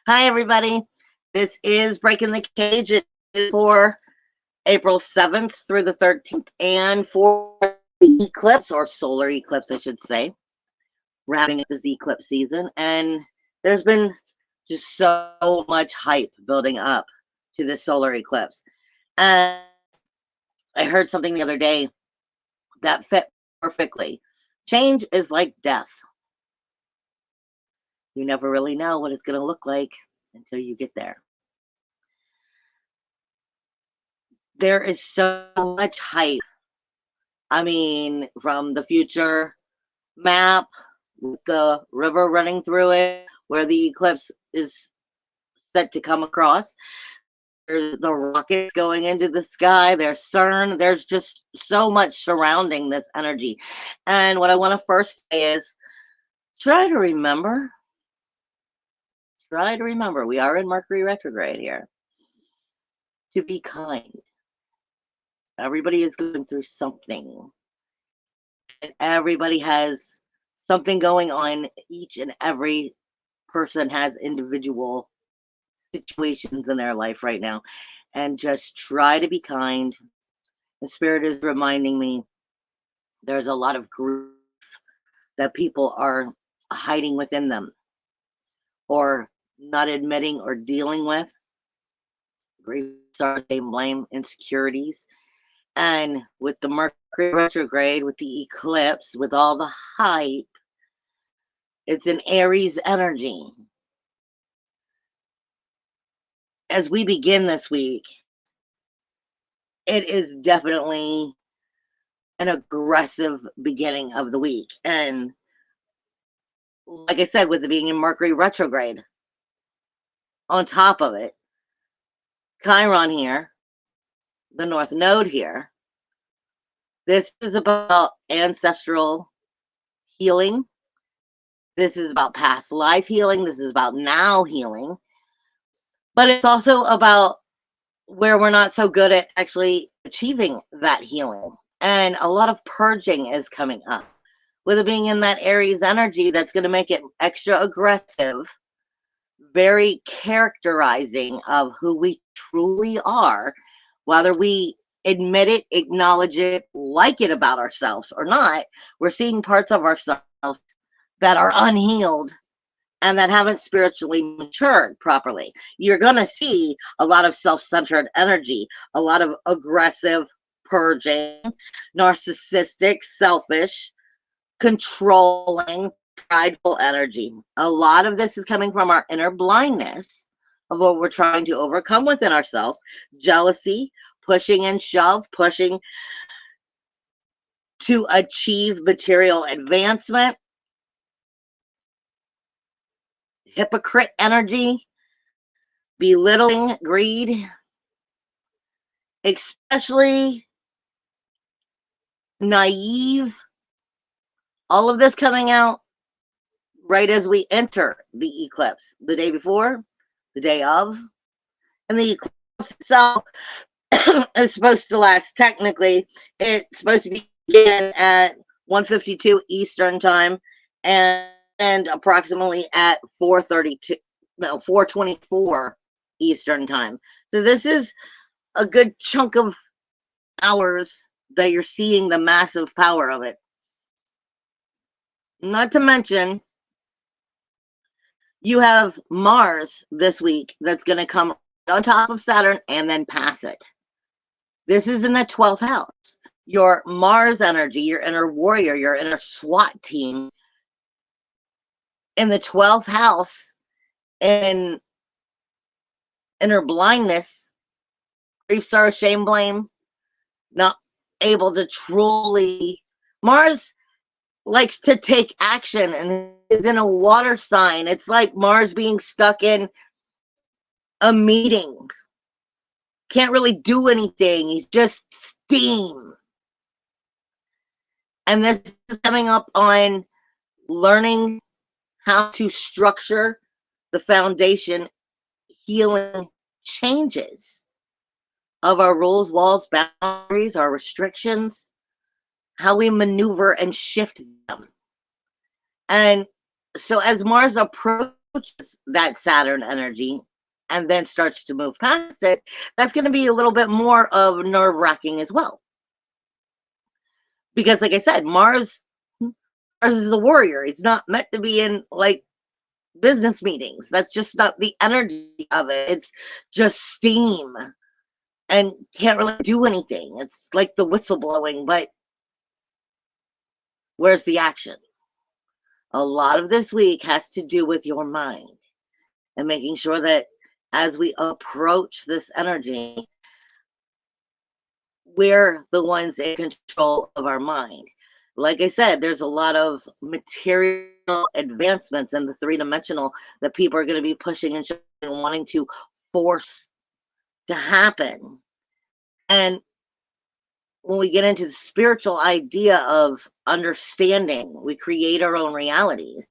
Hi, everybody. This is Breaking the Cage. It is for April 7th through the 13th, and for the eclipse, or solar eclipse, I should say, wrapping up this eclipse season. And there's been just so much hype building up to this solar eclipse. And I heard something the other day that fit perfectly. Change is like death. You never really know what it's going to look like until you get there. There is so much hype. I mean, from the future map with the river running through it, where the eclipse is set to come across. There's the rockets going into the sky. There's CERN. There's just so much surrounding this energy. And what I want to first say is try to remember. Try to remember. We are in Mercury retrograde here. To be kind. Everybody is going through something. And everybody has something going on. Each and every person has individual situations in their life right now. And just try to be kind. The Spirit is reminding me there's a lot of grief that people are hiding within them or not admitting or dealing with. Grief, sorrow, shame, blame, insecurities. And with the Mercury retrograde, with the eclipse, with all the hype, it's an Aries energy. As we begin this week, it is definitely an aggressive beginning of the week. And like I said, with it being in Mercury retrograde, on top of it, Chiron here, the North Node here, this is about ancestral healing. This is about past life healing. This is about now healing. But it's also about where we're not so good at actually achieving that healing. And a lot of purging is coming up. With it being in that Aries energy, that's going to make it extra aggressive, very characterizing of who we truly are, whether we admit it, acknowledge it, like it about ourselves or not. We're seeing parts of ourselves that are unhealed and that haven't spiritually matured properly. You're going to see a lot of self-centered energy, a lot of aggressive purging, narcissistic, selfish, controlling, prideful energy. A lot of this is coming from our inner blindness of what we're trying to overcome within ourselves. Jealousy, pushing and shove, pushing to achieve material advancement. Hypocrite energy, belittling, greed, especially naive. All of this coming out right as we enter the eclipse, the day before, the day of, and the eclipse itself is supposed to last, technically, it's supposed to begin at 1:52 Eastern time and approximately at 4:24 Eastern time. So this is a good chunk of hours that you're seeing the massive power of it. Not to mention, you have Mars this week that's going to come on top of Saturn and then pass it. This is in the 12th house. Your Mars energy, your inner warrior, your inner SWAT team in the 12th house in inner blindness, grief, sorrow, shame, blame, not able to truly. Mars likes to take action and is in a water sign. It's like Mars being stuck in a meeting. Can't really do anything. He's just steam. And this is coming up on learning how to structure the foundation, healing changes of our rules, walls, boundaries, our restrictions, how we maneuver and shift them. And so as Mars approaches approaches that Saturn energy and then starts to move past it, that's going to be a little bit more of nerve-wracking as well. Because like I said, Mars is a warrior. He's not meant to be in like business meetings. That's just not the energy of it. It's just steam and can't really do anything. It's like the whistle blowing, but where's the action? A lot of this week has to do with your mind and making sure that as we approach this energy, we're the ones in control of our mind. Like I said, there's a lot of material advancements in the three-dimensional that people are going to be pushing and wanting to force to happen. And when we get into the spiritual idea of understanding, we create our own realities.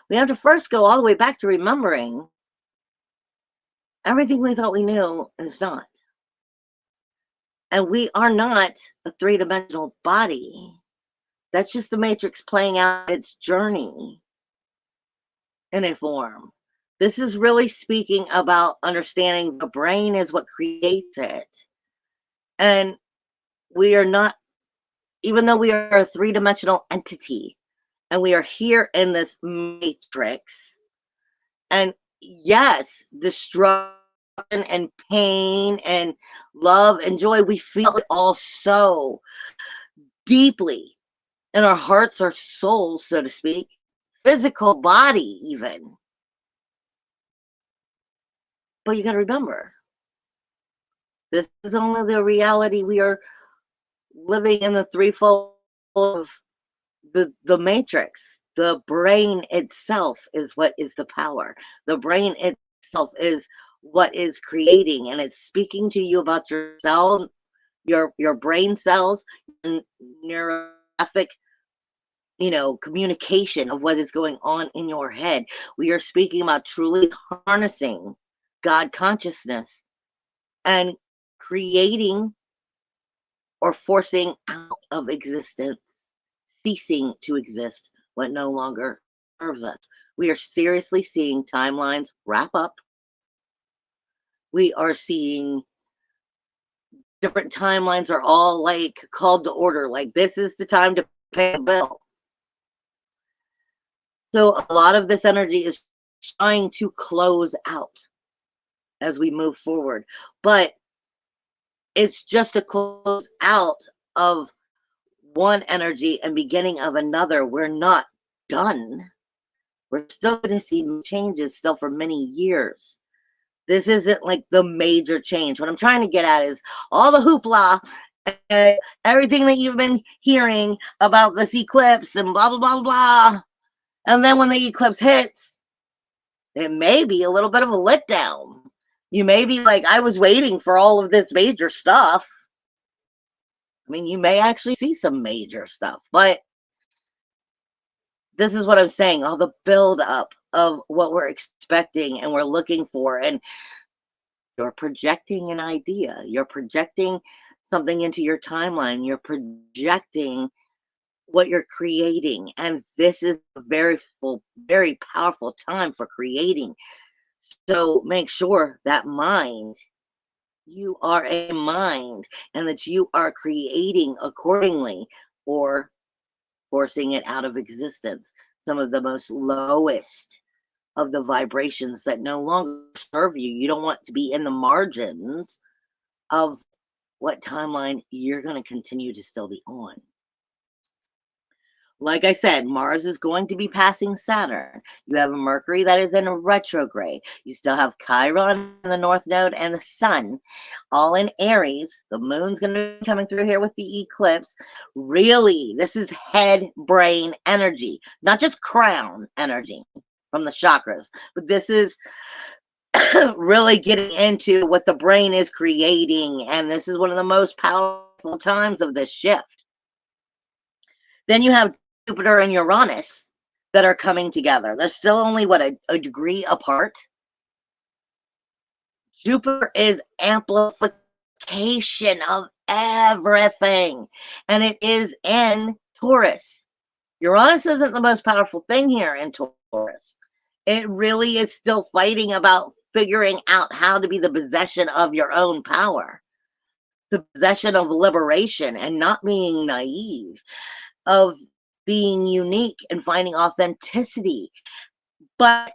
We have to first go all the way back to remembering everything we thought we knew is not. And we are not a three-dimensional body. That's just the matrix playing out its journey in a form. This is really speaking about understanding the brain is what creates it. And we are not, even though we are a three-dimensional entity, and we are here in this matrix, and yes, destruction and pain and love and joy, we feel it all so deeply in our hearts, our souls, so to speak, physical body even. But you got to remember, this is only the reality. We are living in the threefold of the matrix. The brain itself is what is the power. The brain itself is what is creating, and it's speaking to you about your cell, your brain cells, neuropathic, communication of what is going on in your head. We are speaking about truly harnessing God consciousness and creating or forcing out of existence, ceasing to exist what no longer serves us. We are seriously seeing timelines wrap up. We are seeing different timelines are all like called to order, like this is the time to pay a bill. So a lot of this energy is trying to close out as we move forward, but it's just a close out of one energy and beginning of another. We're not done. We're still going to see changes still for many years. This isn't like the major change. What I'm trying to get at is all the hoopla and everything that you've been hearing about this eclipse and blah, blah, blah, blah. And then when the eclipse hits, it may be a little bit of a letdown. You may be like, I was waiting for all of this major stuff. I mean, you may actually see some major stuff, but this is what I'm saying, all the build up of what we're expecting and we're looking for. And you're projecting an idea. You're projecting something into your timeline. You're projecting what you're creating. And this is a very powerful time for creating. So make sure that mind, you are a mind, and that you are creating accordingly or forcing it out of existence. Some of the most lowest of the vibrations that no longer serve you. You don't want to be in the margins of what timeline you're going to continue to still be on. Like I said, Mars is going to be passing Saturn. You have a Mercury that is in a retrograde. You still have Chiron in the North Node and the Sun all in Aries. The Moon's going to be coming through here with the eclipse. Really, this is head brain energy, not just crown energy from the chakras, but this is really getting into what the brain is creating. And this is one of the most powerful times of this shift. Then you have Jupiter and Uranus that are coming together. They're still only, a degree apart. Jupiter is amplification of everything, and it is in Taurus. Uranus isn't the most powerful thing here in Taurus. It really is still fighting about figuring out how to be the possession of your own power, the possession of liberation, and not being naive, of being unique and finding authenticity. But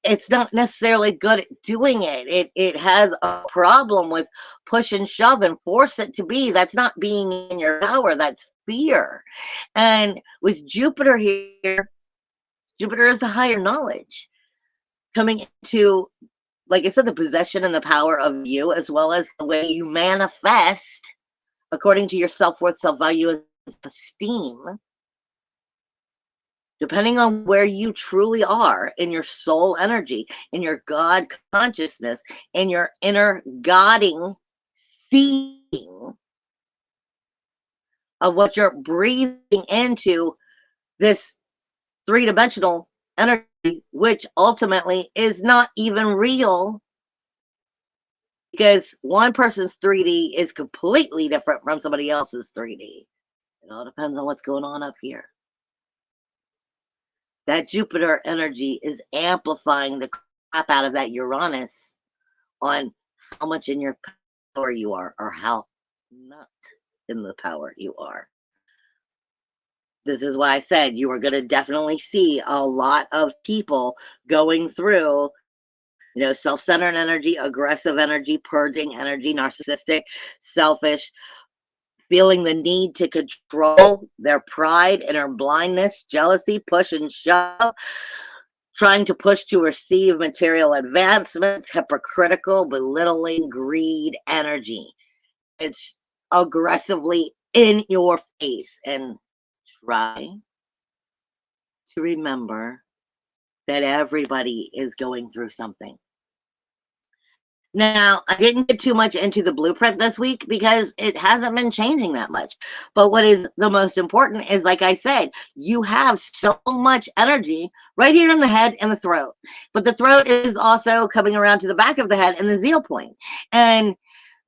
it's not necessarily good at doing it. It has a problem with push and shove and force it to be. That's not being in your power, that's fear. And with Jupiter here, Jupiter is the higher knowledge coming into, like I said, the possession and the power of you, as well as the way you manifest according to your self-worth, self-value, and esteem. Depending on where you truly are in your soul energy, in your God consciousness, in your inner Godding seeing of what you're breathing into this three-dimensional energy, which ultimately is not even real, because one person's 3D is completely different from somebody else's 3D. It all depends on what's going on up here. That Jupiter energy is amplifying the crap out of that Uranus on how much in your power you are, or how not in the power you are. This is why I said you are going to definitely see a lot of people going through, self-centered energy, aggressive energy, purging energy, narcissistic, selfish, feeling the need to control their pride, inner blindness, jealousy, push and shove, trying to push to receive material advancements, hypocritical, belittling, greed energy. It's aggressively in your face. And try to remember that everybody is going through something. Now, I didn't get too much into the blueprint this week because it hasn't been changing that much. But what is the most important is, like I said, you have so much energy right here in the head and the throat. But the throat is also coming around to the back of the head and the zeal point. And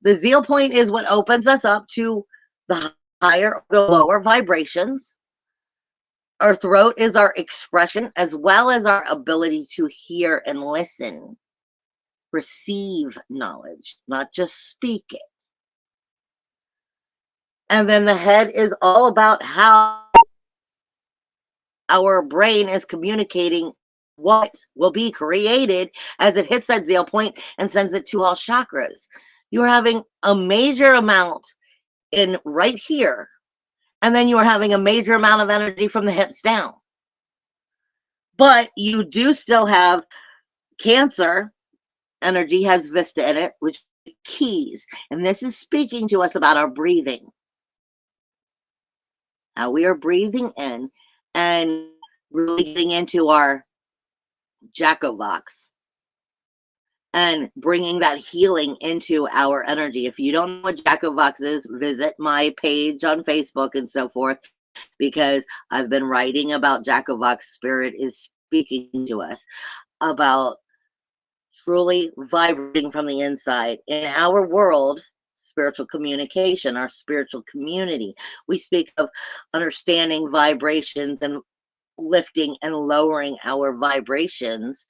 the zeal point is what opens us up to the higher or the lower vibrations. Our throat is our expression, as well as our ability to hear and listen. Receive knowledge, not just speak it. And then the head is all about how our brain is communicating what will be created as it hits that zeal point and sends it to all chakras. You're having a major amount in right here, and then you are having a major amount of energy from the hips down. But you do still have Cancer energy, has Vista in it, which is keys. And this is speaking to us about our breathing. How we are breathing in and really getting into our Jackovox and bringing that healing into our energy. If you don't know what Jackovox is, visit my page on Facebook and so forth, because I've been writing about Jackovox. Spirit is speaking to us about truly vibrating from the inside. In our world, spiritual communication, our spiritual community, we speak of understanding vibrations and lifting and lowering our vibrations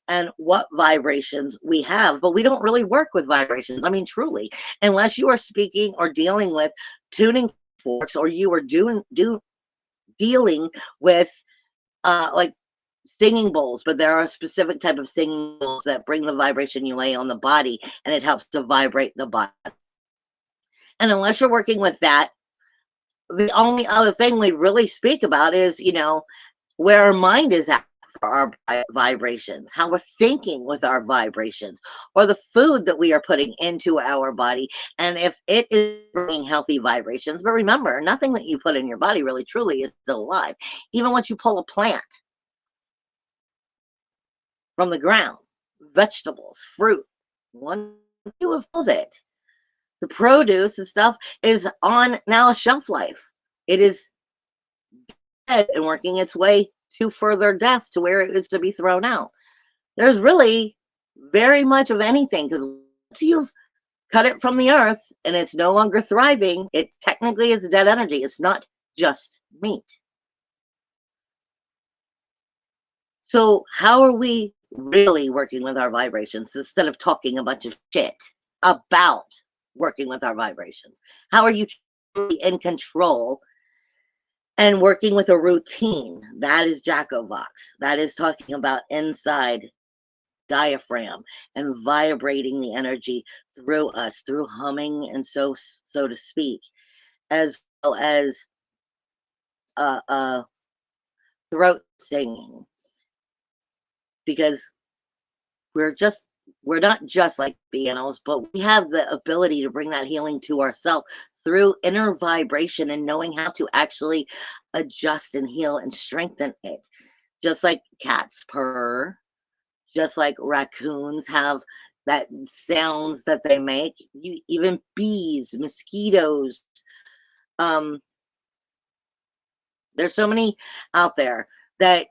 and what vibrations we have. But we don't really work with vibrations. I mean, truly, unless you are speaking or dealing with tuning forks, or you are dealing with like singing bowls. But there are a specific type of singing bowls that bring the vibration you lay on the body, and it helps to vibrate the body. And unless you're working with that, the only other thing we really speak about is, where our mind is at for our vibrations, how we're thinking with our vibrations, or the food that we are putting into our body, and if it is bringing healthy vibrations. But remember, nothing that you put in your body really truly is still alive. Even once you pull a plant from the ground, vegetables, fruit, once you have pulled it, the produce and stuff is on now a shelf life. It is dead and working its way to further death, to where it is to be thrown out. There's really very much of anything, because once you've cut it from the earth and it's no longer thriving, it technically is dead energy. It's not just meat. So how are we really working with our vibrations instead of talking a bunch of shit about working with our vibrations? How are you truly in control and working with a routine? That is Jackovox. That is talking about inside diaphragm and vibrating the energy through us, through humming and so to speak, as well as uh, uh, throat singing, because we're just we're not just like the animals, but we have the ability to bring that healing to ourselves through inner vibration and knowing how to actually adjust and heal and strengthen it. Just like cats purr, just like raccoons have that sounds that they make. You even bees, mosquitoes. Um, there's so many out there that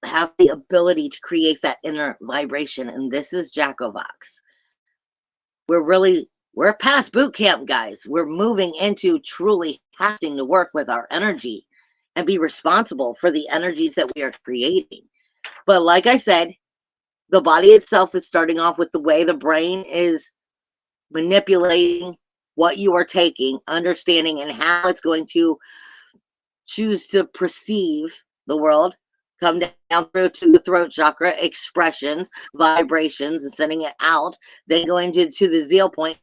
have the ability to create that inner vibration, and this is Jackovox. We're past boot camp, guys. We're moving into truly having to work with our energy and be responsible for the energies that we are creating. But like I said, the body itself is starting off with the way the brain is manipulating what you are taking, understanding, and how it's going to choose to perceive the world. Come down through to the throat chakra, expressions, vibrations, and sending it out. Then going to the zeal point,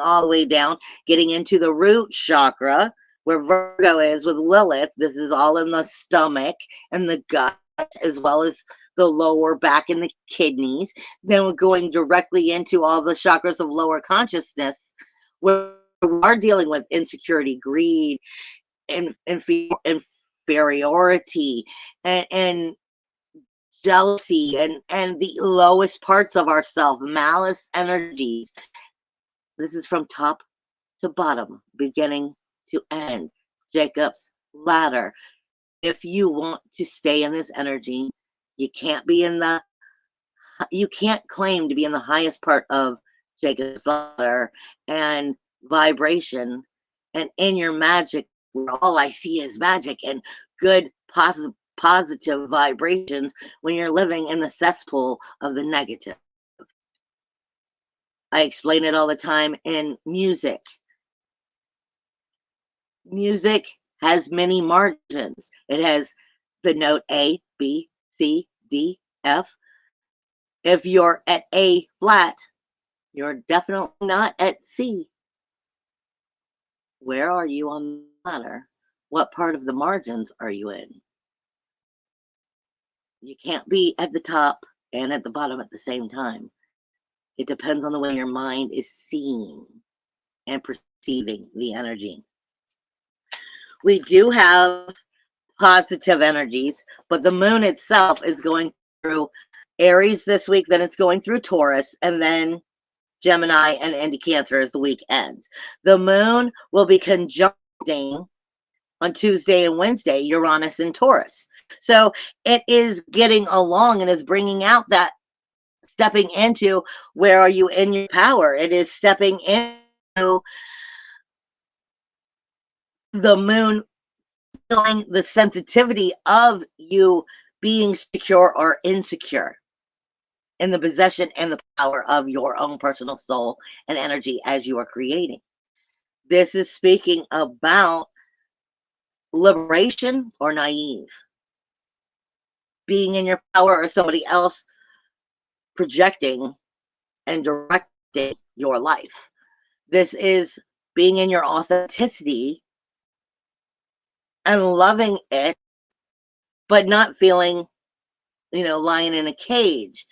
all the way down, getting into the root chakra, where Virgo is with Lilith. This is all in the stomach and the gut, as well as the lower back and the kidneys. Then we're going directly into all the chakras of lower consciousness, where we are dealing with insecurity, greed, and inferiority, and jealousy, and the lowest parts of ourself, malice energies. This is from top to bottom, beginning to end. Jacob's ladder. If you want to stay in this energy, you can't claim to be in the highest part of Jacob's ladder and vibration and in your magic, where all I see is magic and good positive vibrations, when you're living in the cesspool of the negative. I explain it all the time in music. Music has many margins. It has the note A, B, C, D, F. If you're at A flat, you're definitely not at C. Where are you on the ladder? What part of the margins are you in? You can't be at the top and at the bottom at the same time. It depends on the way your mind is seeing and perceiving the energy. We do have positive energies, but the moon itself is going through Aries this week, then it's going through Taurus, and then Gemini and into Cancer as the week ends. The moon will be conjuncting on Tuesday and Wednesday Uranus and Taurus. So it is getting along and is bringing out that stepping into where are you in your power. It is stepping into the moon, feeling the sensitivity of you being secure or insecure in the possession and the power of your own personal soul and energy as you are creating. This is speaking about liberation or naive, being in your power or somebody else projecting and directing your life. This is being in your authenticity and loving it, but not feeling, lying in a cage.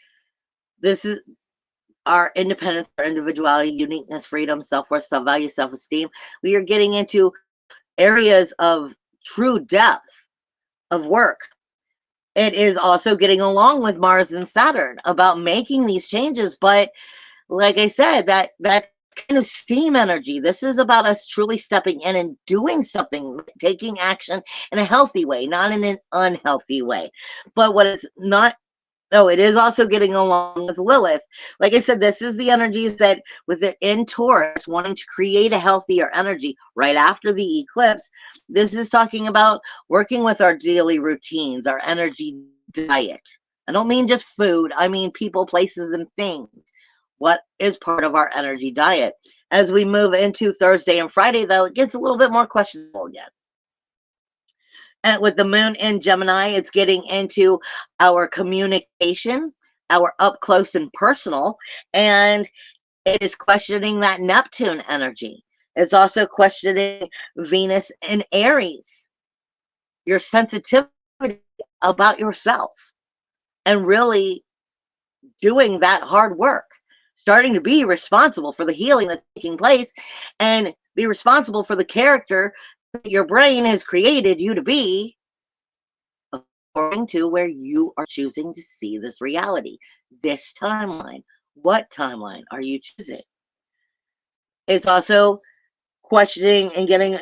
This is our independence, our individuality, uniqueness, freedom, self-worth, self-value, self-esteem. We are getting into areas of true depth of work. It is also getting along with Mars and Saturn about making these changes. But like I said, that kind of steam energy. This is about us truly stepping in and doing something, taking action in a healthy way, not in an unhealthy way. But what is not, it is also getting along with Lilith. Like I said, this is the energies that with it in Taurus, wanting to create a healthier energy right after the eclipse. This is talking about working with our daily routines, our energy diet. I don't mean just food. I mean people, places, and things. What is part of our energy diet? As we move into Thursday and Friday, though, it gets a little bit more questionable again. And with the moon in Gemini, it's getting into our communication, our up close and personal, and it is questioning that Neptune energy. It's also questioning Venus in Aries, your sensitivity about yourself, and really doing that hard work, starting to be responsible for the healing that's taking place and be responsible for the character that your brain has created you to be according to where you are choosing to see this reality, this timeline. What timeline are you choosing? It's also questioning and getting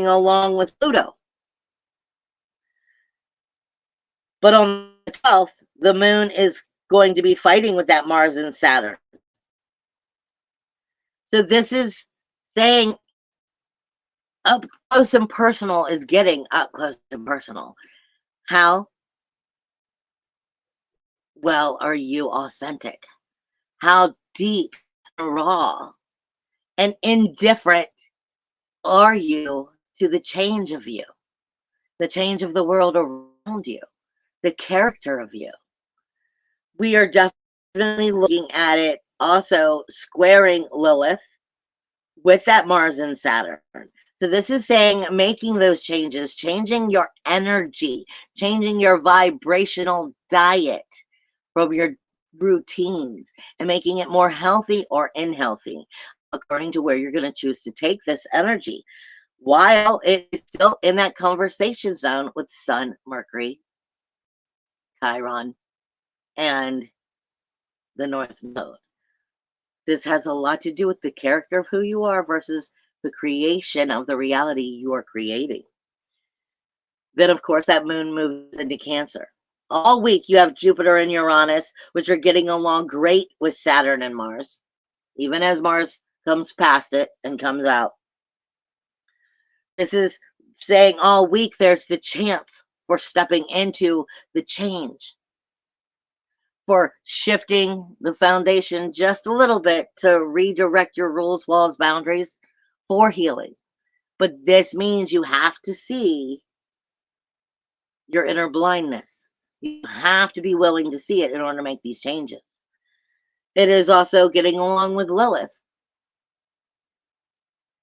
along with Pluto. But on the 12th, the moon is going to be fighting with that Mars and Saturn. So this is saying up close and personal is getting up close and personal. How well are you authentic? How deep and raw and indifferent are you to the change of you, the change of the world around you, the character of you? We are definitely looking at it also squaring Lilith with that Mars and Saturn. So this is saying making those changes, changing your energy, changing your vibrational diet from your routines and making it more healthy or unhealthy according to where you're going to choose to take this energy while it is still in that conversation zone with Sun, Mercury, Chiron, and the North Node. This has a lot to do with the character of who you are versus the creation of the reality you are creating. Then, of course, that moon moves into Cancer. All week, you have Jupiter and Uranus, which are getting along great with Saturn and Mars, even as Mars comes past it and comes out. This is saying all week there's the chance for stepping into the change, for shifting the foundation just a little bit to redirect your rules, walls, boundaries for healing. But this means you have to see your inner blindness. You have to be willing to see it in order to make these changes. It is also getting along with Lilith.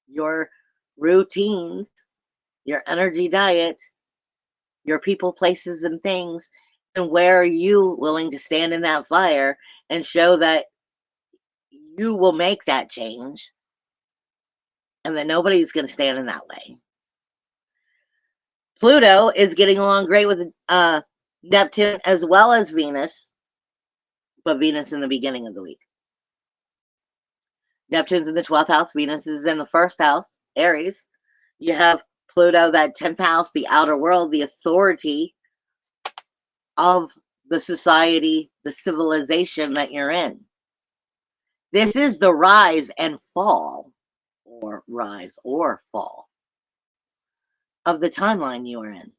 Your routines, your energy diet, your people, places, and things, and where are you willing to stand in that fire and show that you will make that change and that nobody's going to stand in that way. Pluto is getting along great with Neptune as well as Venus, but Venus in the beginning of the week. Neptune's in the 12th house. Venus is in the first house, Aries. You have Pluto, that 10th house, the outer world, the authority of the society, the civilization that you're in. This is the rise and fall, or rise or fall, of the timeline you are in,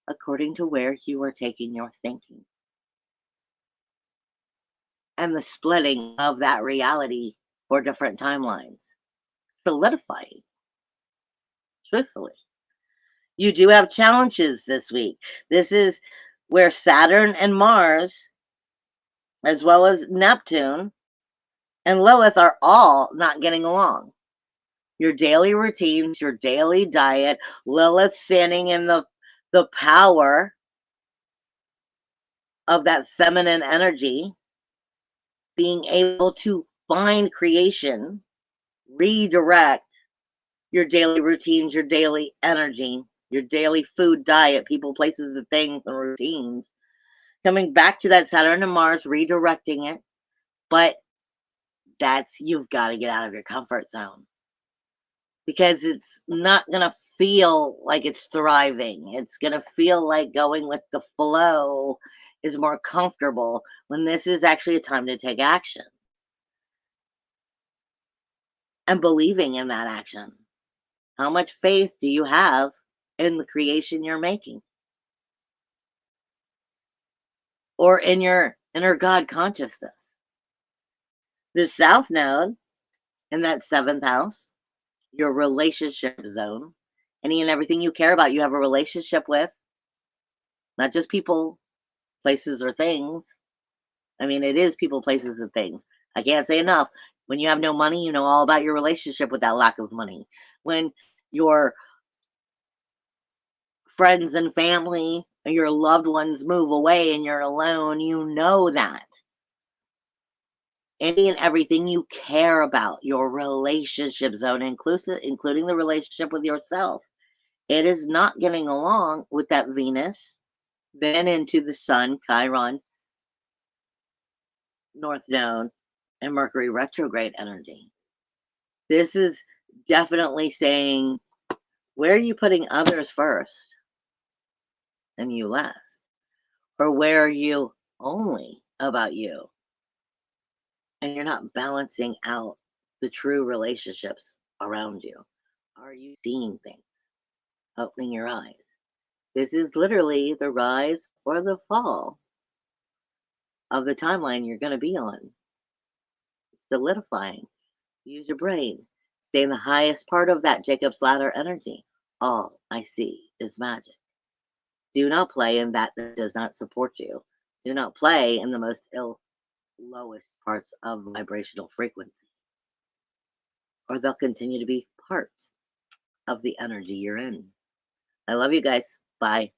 according to where you are taking your thinking. And the splitting of that reality for different timelines, solidifying, truthfully. You do have challenges this week. This is where Saturn and Mars, as well as Neptune and Lilith, are all not getting along. Your daily routines, your daily diet, Lilith standing in the power of that feminine energy, being able to find creation, redirect your daily routines, your daily energy, your daily food diet, people, places, and things, and routines. Coming back to that Saturn and Mars, redirecting it. But you've got to get out of your comfort zone, because it's not going to feel like it's thriving. It's going to feel like going with the flow is more comfortable, when this is actually a time to take action and believing in that action. How much faith do you have in the creation you're making? or in your inner God consciousness. The South Node in that seventh house, your relationship zone, any and everything you care about, you have a relationship with, not just people, places, or things. I mean, it is people, places, and things. I can't say enough. When you have no money, you know all about your relationship with that lack of money. When your friends and family and your loved ones move away and you're alone, you know that. Any and everything you care about, your relationship zone, including the relationship with yourself, it is not getting along with that Venus, then into the Sun, Chiron, North Node, and Mercury retrograde energy. This is definitely saying, where are you putting others first and you last? Or where are you only about you and you're not balancing out the true relationships around you? Are you seeing things? Opening your eyes. This is literally the rise or the fall of the timeline you're going to be on. Solidifying. Use your brain. Stay in the highest part of that Jacob's Ladder energy. All I see is magic. Do not play in that does not support you. Do not play in the most lowest parts of vibrational frequency, or they'll continue to be parts of the energy you're in. I love you guys. Bye.